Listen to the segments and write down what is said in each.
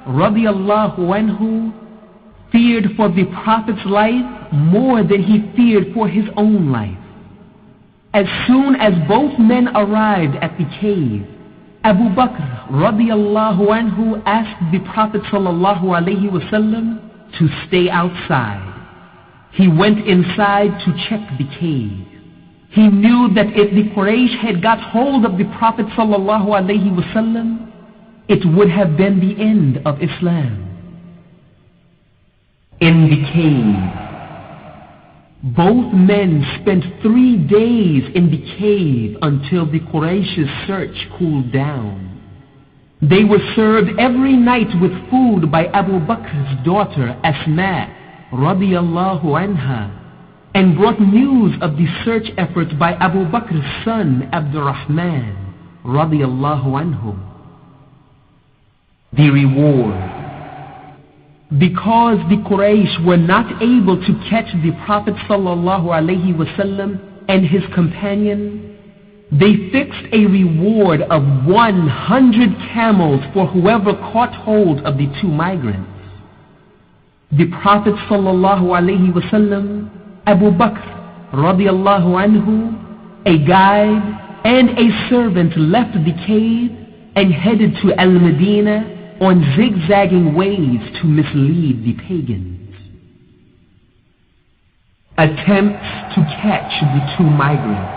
radiallahu anhu feared for the Prophet's life more than he feared for his own life. As soon as both men arrived at the cave, Abu Bakr radiallahu anhu asked the Prophet sallallahu alaihi wasallam to stay outside. He went inside to check the cave. He knew that if the Quraysh had got hold of the Prophet sallallahu alaihi wasallam, it would have been the end of Islam. In the cave, both men spent 3 days in the cave until the Quraysh's search cooled down. They were served every night with food by Abu Bakr's daughter Asma radiyallahu anha, and brought news of the search effort by Abu Bakr's son Abdurrahman radiyallahu anhu. The reward. Because the Quraysh were not able to catch the Prophet sallallahu alaihi wasallam and his companion, they fixed a reward of 100 camels for whoever caught hold of the 2 migrants. The Prophet sallallahu alaihi wasallam, Abu Bakr radiallahu anhu, a guide and a servant left the cave and headed to Al-Medina on zigzagging ways to mislead the pagans. Attempts to catch the 2 migrants.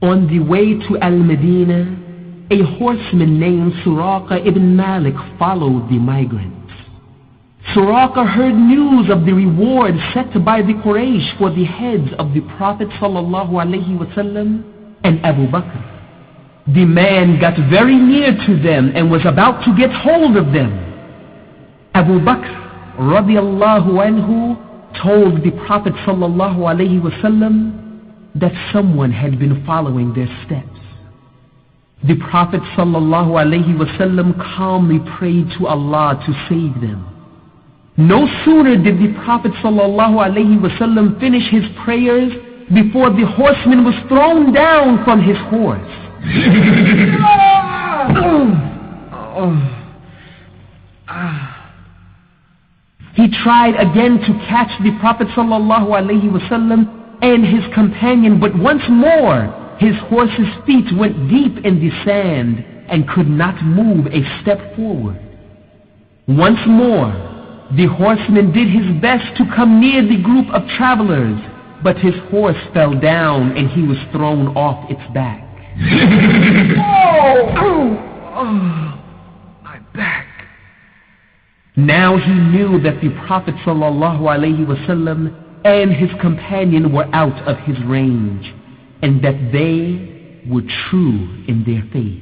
On the way to Al-Medina, a horseman named Suraqah ibn Malik followed the migrants. Suraqah heard news of the reward set by the Quraysh for the heads of the Prophet sallallahu alaihi wasallam and Abu Bakr. The man got very near to them and was about to get hold of them. Abu Bakr radiallahu anhu told the Prophet sallallahu alaihi wasallam that someone had been following their steps. The Prophet sallallahu alaihi wasallam calmly prayed to Allah to save them. No sooner did the Prophet sallallahu alaihi wasallam finish his prayers before the horseman was thrown down from his horse. He tried again to catch the Prophet sallallahu alaihi wasallam and his companion, but once more his horse's feet went deep in the sand and could not move a step forward. Once more the horseman did his best to come near the group of travelers, but his horse fell down and he was thrown off its back. My back. Now he knew that the Prophet sallallahu alaihi wasallam and his companion were out of his range, and that they were true in their faith.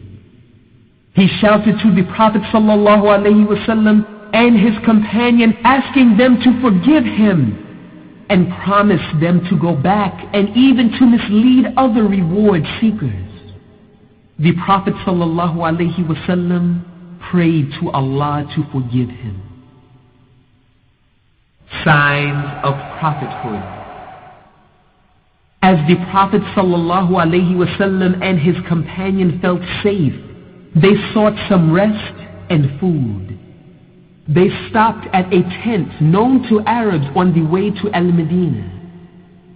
He shouted to the Prophet sallallahu alaihi wasallam and his companion, asking them to forgive him, and promised them to go back and even to mislead other reward seekers. The Prophet sallallahu alaihi wasallam prayed to Allah to forgive him. Signs of prophethood. As the Prophet sallallahu alaihi wasallam and his companion felt safe, they sought some rest and food. They stopped at a tent known to Arabs on the way to Al-Medina.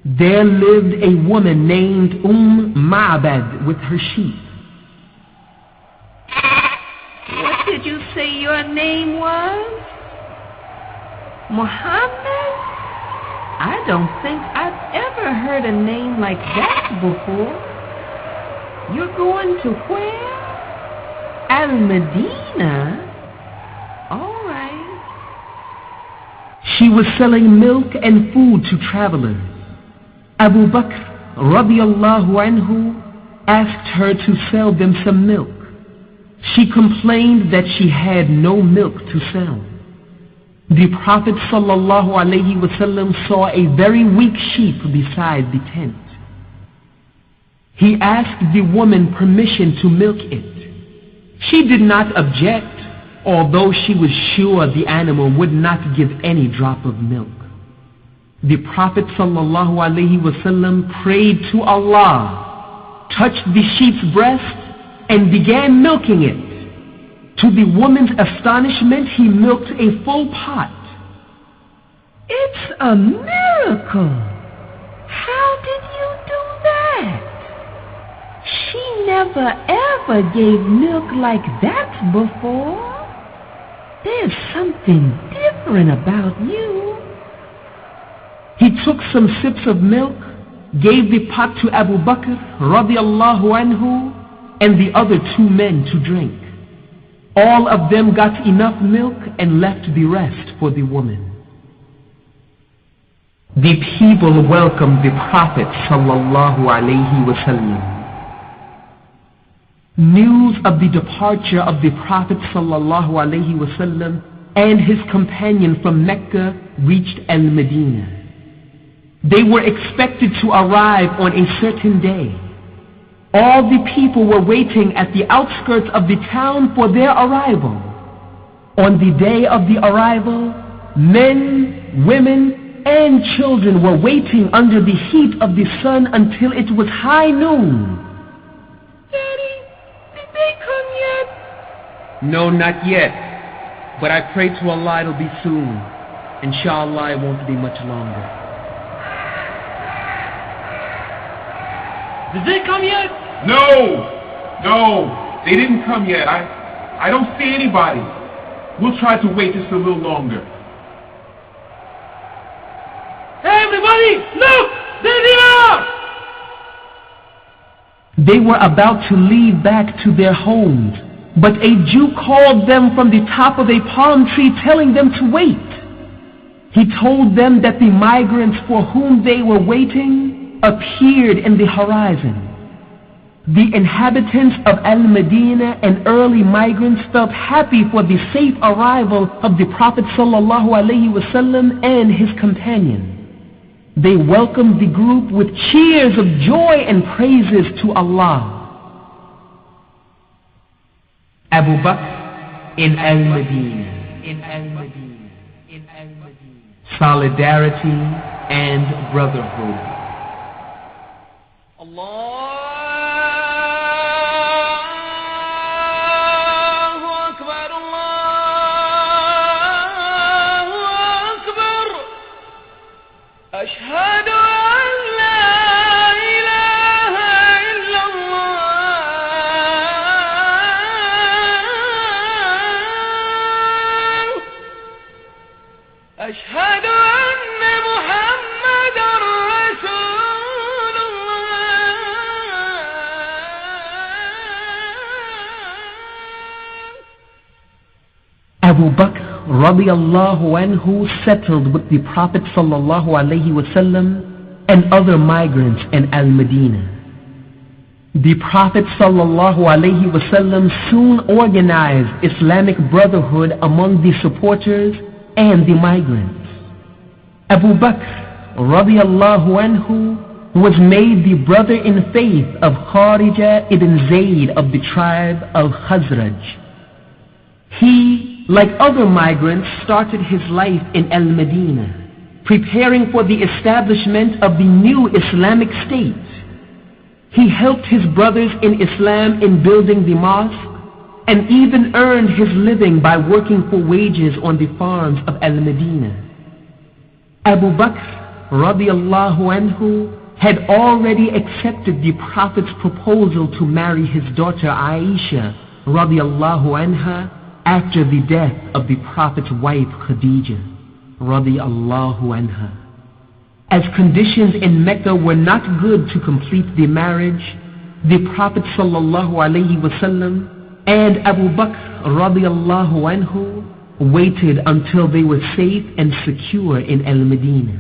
There lived a woman named Ma'bad with her sheep. What did you say your name was? Muhammad? I don't think I've ever heard a name like that before. You're going to where? Al-Medina? All right. She was selling milk and food to travelers. Abu Bakr radiallahu anhu asked her to sell them some milk. She complained that she had no milk to sell. The Prophet sallallahu alaihi wasallam saw a very weak sheep beside the tent. He asked the woman permission to milk it. She did not object, although she was sure the animal would not give any drop of milk. The Prophet sallallahu alaihi wasallam prayed to Allah, touched the sheep's breast, and began milking it. To the woman's astonishment, he milked a full pot. It's a miracle. How did you do that? She never ever gave milk like that before. There's something different about you. He took some sips of milk, gave the pot to Abu Bakr radiallahu anhu and the other two men to drink. All of them got enough milk and left the rest for the woman. The people welcomed the Prophet sallallahu alaihi wasallam. News of the departure of the Prophet sallallahu alaihi wasallam and his companion from Mecca reached Al-Medina. They were expected to arrive on a certain day. All the people were waiting at the outskirts of the town for their arrival. On the day of the arrival, men, women, and children were waiting under the heat of the sun until it was high noon. Daddy, did they come yet? No, not yet. But I pray to Allah it'll be soon. Inshallah, it won't be much longer. Did they come yet? No, they didn't come yet. I don't see anybody. We'll try to wait just a little longer. Hey, everybody, look! They're here! They were about to leave back to their homes, but a Jew called them from the top of a palm tree telling them to wait. He told them that the migrants for whom they were waiting appeared in the horizon. The inhabitants of Al-Medina and early migrants felt happy for the safe arrival of the Prophet sallallahu alaihi wasallam and his companion. They welcomed the group with cheers of joy and praises to Allah. Abu Bakr in Al-Medina. Solidarity and brotherhood. أشهد أن لا إله إلا الله أشهد أن محمدا رسول الله. Abu Bakr radiallahu anhu settled with the Prophet sallallahu alaihi wasallam and other migrants in Al-Medina. The Prophet sallallahu alaihi wasallam soon organized Islamic brotherhood among the supporters and the migrants. Abu Bakr radiallahu anhu was made the brother in faith of Kharija ibn Zayd of the tribe of Khazraj. He, like other migrants, started his life in Al-Medina, preparing for the establishment of the new Islamic state. He helped his brothers in Islam in building the mosque and even earned his living by working for wages on the farms of Al-Medina. Abu Bakr radiallahu anhu had already accepted the Prophet's proposal to marry his daughter Aisha radiallahu anha after the death of the Prophet's wife Khadija radiallahu anha. As conditions in Mecca were not good to complete the marriage, the Prophet sallallahu alaihi wasallam and Abu Bakr radiallahu anhu waited until they were safe and secure in Al-Medina.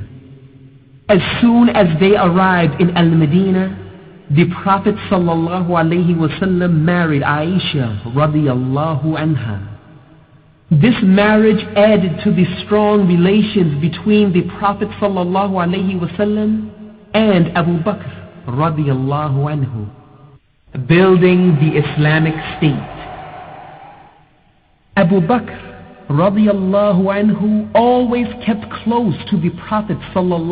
As soon as they arrived in Al-Medina, the Prophet sallallahu alaihi wasallam married Aisha radiallahu anha. This marriage added to the strong relations between the Prophet sallallahu alaihi wasallam and Abu Bakr radiallahu anhu. Building the Islamic State. Abu Bakr radiallahu anhu always kept close to the Prophet sallallahu